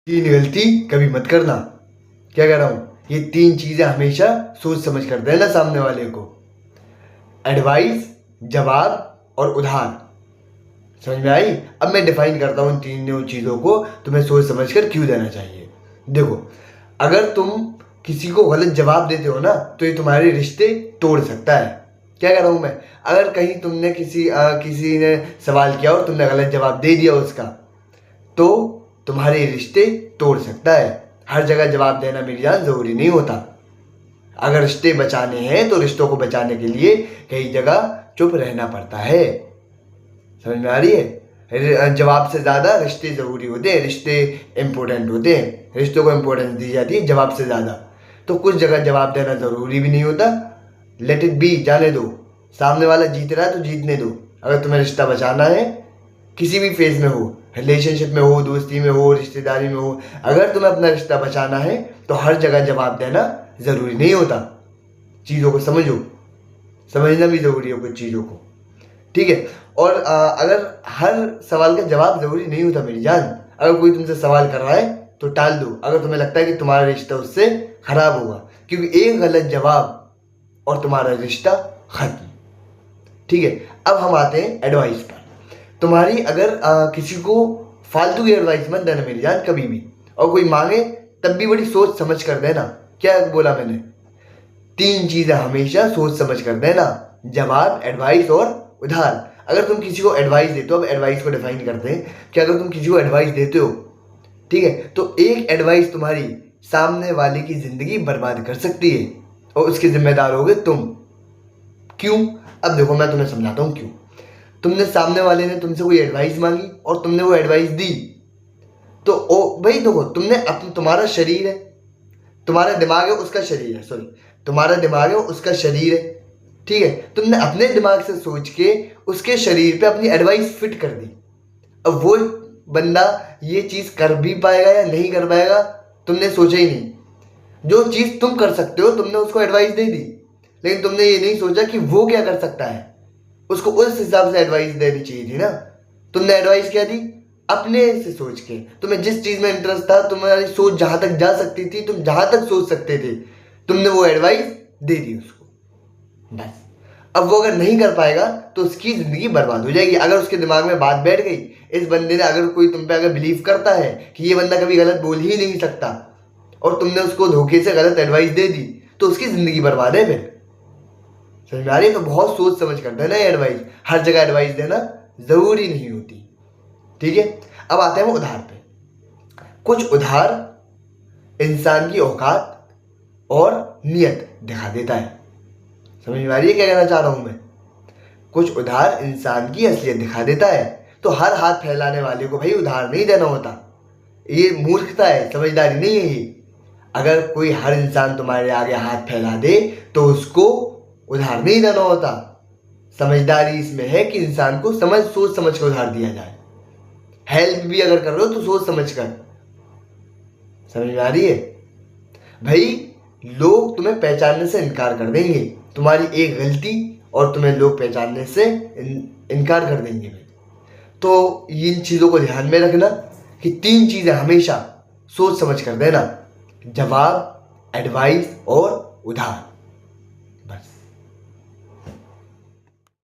तीन गलती कभी मत करना। क्या कह रहा हूँ, ये तीन चीजें हमेशा सोच समझ कर देना सामने वाले को। एडवाइस, जवाब और उधार। समझ में आई? अब मैं डिफाइन करता हूँ इन तीनों चीजों को, तुम्हें सोच समझ कर क्यों देना चाहिए। देखो, अगर तुम किसी को गलत जवाब देते हो ना, तो ये तुम्हारे रिश्ते तोड़ सकता है। क्या कह रहा हूँ मैं, अगर कहीं तुमने किसी ने सवाल किया और तुमने गलत जवाब दे दिया उसका, तो तुम्हारे रिश्ते तोड़ सकता है। हर जगह जवाब देना मेरी जान जरूरी नहीं होता। अगर रिश्ते बचाने हैं तो रिश्तों को बचाने के लिए कई जगह चुप रहना पड़ता है। समझ में आ रही है? जवाब से ज्यादा रिश्ते जरूरी होते हैं, रिश्ते इंपॉर्टेंट होते हैं, रिश्तों को इंपॉर्टेंस दी जाती है जवाब से ज्यादा। तो कुछ जगह जवाब देना जरूरी भी नहीं होता। लेट इट बी, जाने दो। सामने वाला जीत रहा है तो जीतने दो। अगर तुम्हें रिश्ता बचाना है, किसी भी फेज में हो, रिलेशनशिप में हो, दोस्ती में हो, रिश्तेदारी में हो, अगर तुम्हें अपना रिश्ता बचाना है तो हर जगह जवाब देना जरूरी नहीं होता। चीज़ों को समझो, समझना भी जरूरी है कुछ चीज़ों को। ठीक है? और अगर हर सवाल का जवाब जरूरी नहीं होता मेरी जान। अगर कोई तुमसे सवाल कर रहा है तो टाल दो, अगर तुम्हें लगता है कि तुम्हारा रिश्ता उससे खराब होगा, क्योंकि एक गलत जवाब और तुम्हारा रिश्ता खत्म। ठीक है? अब हम आते हैं एडवाइस पर। तुम्हारी अगर किसी को फालतू की एडवाइस मत देना मेरी जान कभी भी, और कोई मांगे तब भी बड़ी सोच समझ कर देना। क्या बोला मैंने? तीन चीजें हमेशा सोच समझ कर देना, जवाब, एडवाइस और उधार। अगर तुम किसी को एडवाइस देते हो, अब एडवाइस को डिफाइन करते हैं कि अगर तुम किसी को एडवाइस देते हो, ठीक है, तो एक एडवाइस तुम्हारी सामने वाले की जिंदगी बर्बाद कर सकती है और उसके जिम्मेदार होगे तुम। क्यों? अब देखो, मैं तुम्हें समझाता हूं क्यों। तुमने, सामने वाले ने तुमसे कोई एडवाइस मांगी और तुमने वो एडवाइस दी, तो ओ भाई देखो, तुम्हारा शरीर है, तुम्हारा दिमाग है, उसका शरीर है, सॉरी, तुम्हारा दिमाग है, उसका शरीर है। ठीक है? तुमने अपने दिमाग से सोच के उसके शरीर पे अपनी एडवाइस फिट कर दी। अब वो बंदा ये चीज कर भी पाएगा या नहीं कर पाएगा, तुमने सोचा ही नहीं। जो चीज तुम कर सकते हो, तुमने उसको एडवाइस दे दी, लेकिन तुमने ये नहीं सोचा कि वो क्या कर सकता है। उसको उस हिसाब से एडवाइस देनी चाहिए थी ना। तुमने एडवाइस क्या दी? अपने से सोच के। तुम्हें जिस चीज में इंटरेस्ट था, तुम्हारी सोच जहां तक जा सकती थी, तुम जहां तक सोच सकते थे, तुमने वो एडवाइस दे दी उसको, बस। अब वो अगर नहीं कर पाएगा तो उसकी जिंदगी बर्बाद हो जाएगी। अगर उसके दिमाग में बात बैठ गई, इस बंदे ने, अगर कोई तुम पे अगर बिलीव करता है कि ये बंदा कभी गलत बोल ही नहीं सकता, और तुमने उसको धोखे से गलत एडवाइस दे दी, तो उसकी जिंदगी बर्बाद है फिर। समझ में आ रही है? तो बहुत सोच समझ कर देना ये एडवाइस। हर जगह एडवाइस देना जरूरी नहीं होती। ठीक है? अब आते हैं हम उधार पे। कुछ उधार इंसान की औकात और नियत दिखा देता है। समझ में आ रही है क्या कहना चाह रहा हूं मैं? कुछ उधार इंसान की असलियत दिखा देता है। तो हर हाथ फैलाने वाले को भाई उधार नहीं देना होता। ये मूर्खता है, समझदारी नहीं है ये। अगर कोई, हर इंसान तुम्हारे आगे हाथ फैला दे तो उसको उधार नहीं देना होता। समझदारी इसमें है कि इंसान को सोच समझ कर उधार दिया जाए। हेल्प भी अगर कर रहे हो तो सोच समझ कर। समझ में आ रही है? भाई, लोग तुम्हें पहचानने से इनकार कर देंगे, तुम्हारी एक गलती और तुम्हें लोग पहचानने से इनकार कर देंगे। तो इन चीजों को ध्यान में रखना कि तीन चीजें हमेशा सोच समझ कर देना, जवाब, एडवाइस और उधार।